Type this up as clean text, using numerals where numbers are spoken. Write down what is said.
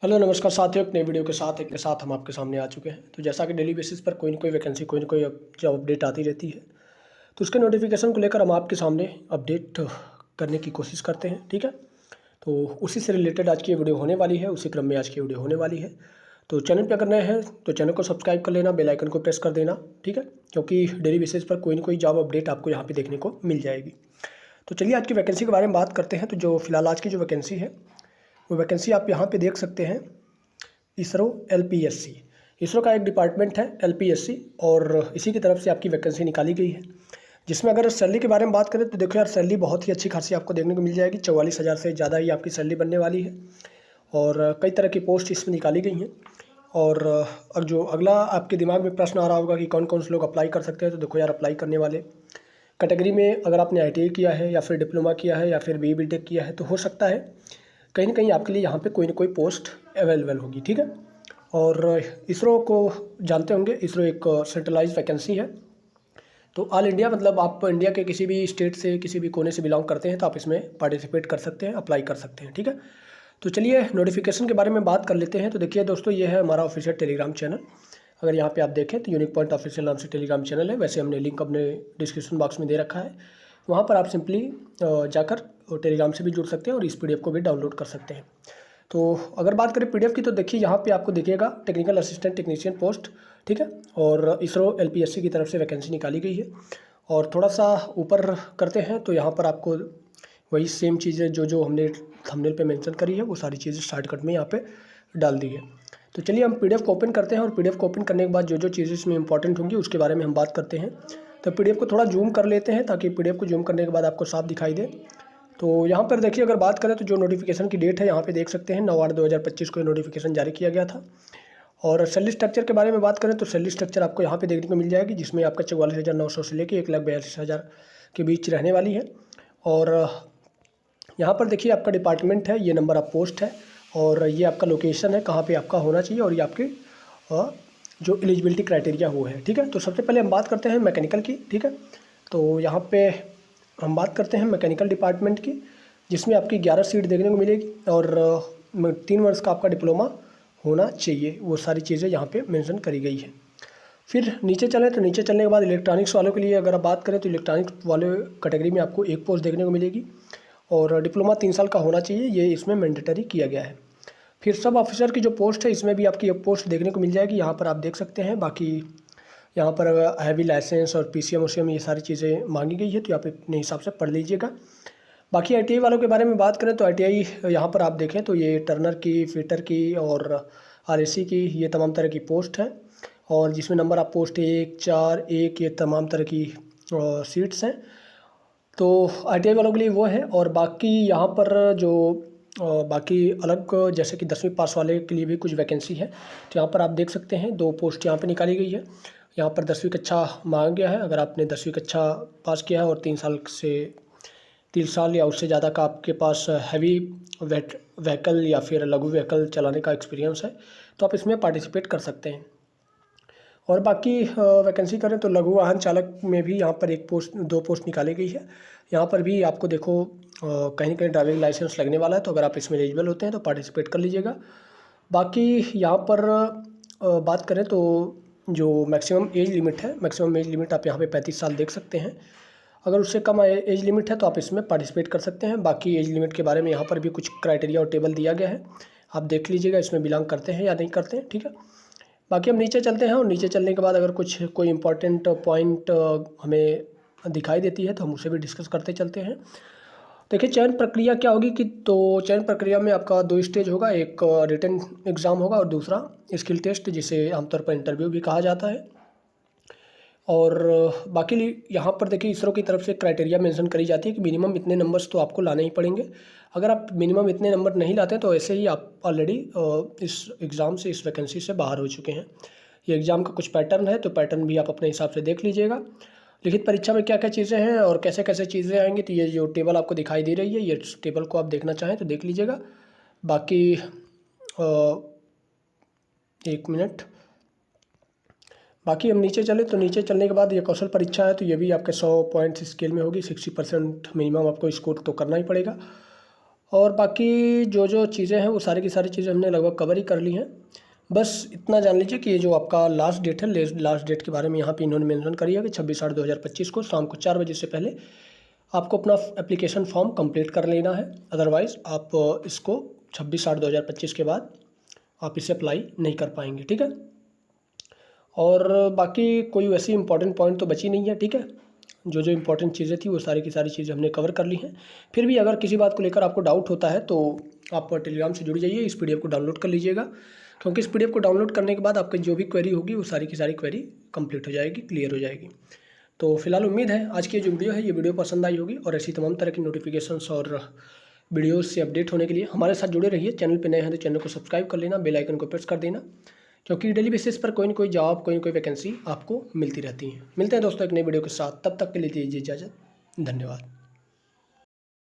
Hello नमस्कार साथियों, एक नई वीडियो के साथ हम आपके सामने आ चुके हैं। तो जैसा कि डेली बेसिस पर कोई ना कोई वैकेंसी कोई ना कोई जॉब अपडेट आती रहती है, तो उसके नोटिफिकेशन को लेकर हम आपके सामने अपडेट करने की कोशिश करते हैं। ठीक है, तो उसी से रिलेटेड आज की वीडियो होने वाली है, उसी क्रम में आज की वीडियो होने वाली है। तो चैनल पर अगर नए हैं तो चैनल को सब्सक्राइब कर लेना, बेल आइकन को प्रेस कर देना। ठीक है, क्योंकि डेली बेसिस पर कोई ना कोई जॉब अपडेट आपको यहाँ पर देखने को मिल जाएगी। तो चलिए आज की वैकेंसी के बारे में बात करते हैं। तो जो फिलहाल आज की जो वैकेंसी है वो वैकेंसी आप यहाँ पे देख सकते हैं, इसरो LPSC। इसरो का एक डिपार्टमेंट है LPSC, और इसी की तरफ से आपकी वैकेंसी निकाली गई है। जिसमें अगर सैलरी के बारे में बात करें तो देखो यार, सैलरी बहुत ही अच्छी खासी आपको देखने को मिल जाएगी। 44,000 से ज़्यादा ही आपकी सैलरी बनने वाली है, और कई तरह की पोस्ट इसमें निकाली गई हैं। और अब जो अगला आपके दिमाग में प्रश्न आ रहा होगा कि कौन कौन से लोग अप्लाई कर सकते हैं, तो देखो यार, अप्लाई करने वाले कैटेगरी में अगर आपने ITI किया है या फिर डिप्लोमा किया है या फिर BE BTech किया है, तो हो सकता है कहीं ना कहीं आपके लिए यहाँ पे कोई ना कोई पोस्ट अवेलेबल होगी। ठीक है, और इसरो को जानते होंगे, इसरो एक सेंट्रलाइज वैकेंसी है। तो ऑल इंडिया, मतलब आप इंडिया के किसी भी स्टेट से, किसी भी कोने से बिलोंग करते हैं तो आप इसमें पार्टिसिपेट कर सकते हैं, अप्लाई कर सकते हैं। ठीक है, तो चलिए नोटिफिकेशन के बारे में बात कर लेते हैं। तो देखिए दोस्तों, ये है हमारा ऑफिशियल टेलीग्राम चैनल। अगर यहाँ पे आप देखें तो यूनिक पॉइंट ऑफिशियल नाम से टेलीग्राम चैनल है। वैसे हमने लिंक अपने डिस्क्रिप्शन बॉक्स में दे रखा है, वहाँ पर आप सिंपली जाकर टेलीग्राम से भी जुड़ सकते हैं और इस PDF को भी डाउनलोड कर सकते हैं। तो अगर बात करें PDF की, तो देखिए यहाँ पे आपको दिखेगा टेक्निकल असिस्टेंट टेक्नीशियन पोस्ट। ठीक है, और इसरो LPSC की तरफ से वैकेंसी निकाली गई है। और थोड़ा सा ऊपर करते हैं तो यहाँ पर आपको वही सेम चीज़ें जो हमने थंबनेल पे मेंशन करी है, वो सारी चीज़ें शॉर्टकट में यहाँ पे डाल दी है। तो चलिए हम PDF को ओपन करते हैं, और PDF को ओपन करने के बाद जो चीज़ें इसमें इंपॉर्टेंट होंगी उसके बारे में हम बात करते हैं। तो PDF को थोड़ा जूम कर लेते हैं, ताकि PDF को जूम करने के बाद आपको साफ दिखाई दे। तो यहाँ पर देखिए, अगर बात करें तो जो नोटिफिकेशन की डेट है यहाँ पे देख सकते हैं, 9/8/2025 को नोटिफिकेशन जारी किया गया था। और सैलरी स्ट्रक्चर के बारे में बात करें तो सैलरी स्ट्रक्चर आपको यहाँ पे देखने को मिल जाएगी, जिसमें आपका 44,900 से लेकर 1,42,000 के बीच रहने वाली है। और यहाँ पर देखिए आपका डिपार्टमेंट है, ये नंबर ऑफ पोस्ट है, और ये आपका लोकेशन है, कहाँ पे आपका होना चाहिए, और ये आपके जो एलिजिबिलिटी क्राइटेरिया वो है। ठीक है, तो सबसे पहले हम बात करते हैं मैकेनिकल की। ठीक है, तो यहाँ पे हम बात करते हैं मैकेनिकल डिपार्टमेंट की, जिसमें आपकी 11 सीट देखने को मिलेगी, और 3 वर्ष का आपका डिप्लोमा होना चाहिए। वो सारी चीज़ें यहाँ पे मेंशन करी गई है। फिर नीचे चलें तो नीचे चलने के बाद इलेक्ट्रॉनिक्स वालों के लिए अगर आप बात करें तो इलेक्ट्रॉनिक्स वाले कैटेगरी में आपको एक पोस्ट देखने को मिलेगी, और डिप्लोमा 3 साल का होना चाहिए, ये इसमें मैंडेटरी किया गया है। फिर सब ऑफिसर की जो पोस्ट है, इसमें भी आपकी एक पोस्ट देखने को मिल जाएगी, यहाँ पर आप देख सकते हैं। बाकी यहाँ पर हैवी लाइसेंस और PCM OCM ये सारी चीज़ें मांगी गई है, तो आप अपने हिसाब से पढ़ लीजिएगा। बाकी ITI वालों के बारे में बात करें तो ITI यहाँ पर आप देखें तो ये टर्नर की, फिटर की और RAC की, ये तमाम तरह की पोस्ट है, और जिसमें नंबर ऑफ पोस्ट 1, 4, 1 ये तमाम तरह की सीट्स हैं। तो ITI वालों के लिए वो है। और बाकी यहाँ पर जो बाकी अलग जैसे कि 10वीं पास वाले के लिए भी कुछ वैकेंसी है, तो यहाँ पर आप देख सकते हैं 2 पोस्ट यहाँ पे निकाली गई है। यहाँ पर 10वीं कक्षा मांगा गया है, अगर आपने 10वीं कक्षा पास किया है और 3 साल या उससे ज़्यादा का आपके पास हैवी व्हीकल या फिर लघु व्हीकल चलाने का एक्सपीरियंस है, तो आप इसमें पार्टिसिपेट कर सकते हैं। और बाकी वैकेंसी करें तो लघु वाहन चालक में भी यहाँ पर 2 पोस्ट निकाली गई है। यहाँ पर भी आपको देखो कहीं ना कहीं ड्राइविंग लाइसेंस लगने वाला है, तो अगर आप इसमें एलिजिबल होते हैं तो पार्टिसिपेट कर लीजिएगा। बाकी यहाँ पर बात करें तो जो मैक्सिमम एज लिमिट है, मैक्सिमम एज लिमिट आप यहाँ पे 35 साल देख सकते हैं। अगर उससे कम एज लिमिट है तो आप इसमें पार्टिसिपेट कर सकते हैं। बाकी एज लिमिट के बारे में यहाँ पर भी कुछ क्राइटेरिया और टेबल दिया गया है, आप देख लीजिएगा इसमें बिलोंग करते हैं या नहीं करते हैं। ठीक है, बाकी हम नीचे चलते हैं, और नीचे चलने के बाद अगर कोई इंपॉर्टेंट पॉइंट हमें दिखाई देती है तो हम उसे भी डिस्कस करते चलते हैं। देखिए चयन प्रक्रिया क्या होगी कि, तो चयन प्रक्रिया में आपका 2 स्टेज होगा, एक रिटन एग्ज़ाम होगा और दूसरा स्किल टेस्ट, जिसे आमतौर पर इंटरव्यू भी कहा जाता है। और बाकी यहाँ पर देखिए इसरो की तरफ से क्राइटेरिया मेंशन करी जाती है कि मिनिमम इतने नंबर्स तो आपको लाने ही पड़ेंगे। अगर आप मिनिमम इतने नंबर नहीं लाते तो ऐसे ही आप ऑलरेडी इस एग्ज़ाम से, इस वैकेंसी से बाहर हो चुके हैं। ये एग्ज़ाम का कुछ पैटर्न है, तो पैटर्न भी आप अपने हिसाब से देख लीजिएगा। लिखित परीक्षा में क्या क्या चीज़ें हैं और कैसे कैसे चीज़ें आएंगी, तो ये जो टेबल आपको दिखाई दे रही है, ये टेबल को आप देखना चाहें तो देख लीजिएगा। बाकी 1 मिनट, बाकी हम नीचे चले तो नीचे चलने के बाद ये कौशल परीक्षा है, तो ये भी आपके 100 पॉइंट्स स्केल में होगी। 60% मिनिमम आपको स्कोर तो करना ही पड़ेगा। और बाकी जो जो चीज़ें हैं वो सारी की सारी चीज़ें हमने लगभग कवर ही कर ली हैं। बस इतना जान लीजिए कि ये जो आपका लास्ट डेट है, लास्ट डेट के बारे में यहाँ पे इन्होंने मेंशन करी है कि 26/8/2025 को शाम को 4 बजे से पहले आपको अपना एप्लीकेशन फॉर्म कंप्लीट कर लेना है। अदरवाइज़ आप इसको 26/8/2025 के बाद आप इसे अप्लाई नहीं कर पाएंगे, ठीक है। और बाकी कोई वैसी इंपॉर्टेंट पॉइंट तो बची नहीं है, ठीक है। जो जो इंपॉर्टेंट चीज़ें थी वो सारी की सारी चीज़ें हमने कवर कर ली हैं। फिर भी अगर किसी बात को लेकर आपको डाउट होता है तो आप टेलीग्राम से जुड़ जाइए, इस पीडीएफ को डाउनलोड कर लीजिएगा, क्योंकि इस पीडीएफ को डाउनलोड करने के बाद आपकी जो भी क्वेरी होगी वो सारी की सारी क्वेरी कंप्लीट हो जाएगी, क्लियर हो जाएगी। तो फिलहाल उम्मीद है आज की जो वीडियो है ये वीडियो पसंद आई होगी, और ऐसी तमाम तरह की नोटिफिकेशंस और वीडियोज़ से अपडेट होने के लिए हमारे साथ जुड़े रहिए। चैनल पर नए हैं तो चैनल को सब्सक्राइब कर लेना, बेल आइकन को प्रेस कर देना, क्योंकि डेली बेसिस पर कोई ना कोई जॉब, कोई ना कोई वैकेंसी आपको मिलती रहती है। मिलते हैं दोस्तों एक नई वीडियो के साथ, तब तक के लिए दीजिए इजाज़त। धन्यवाद।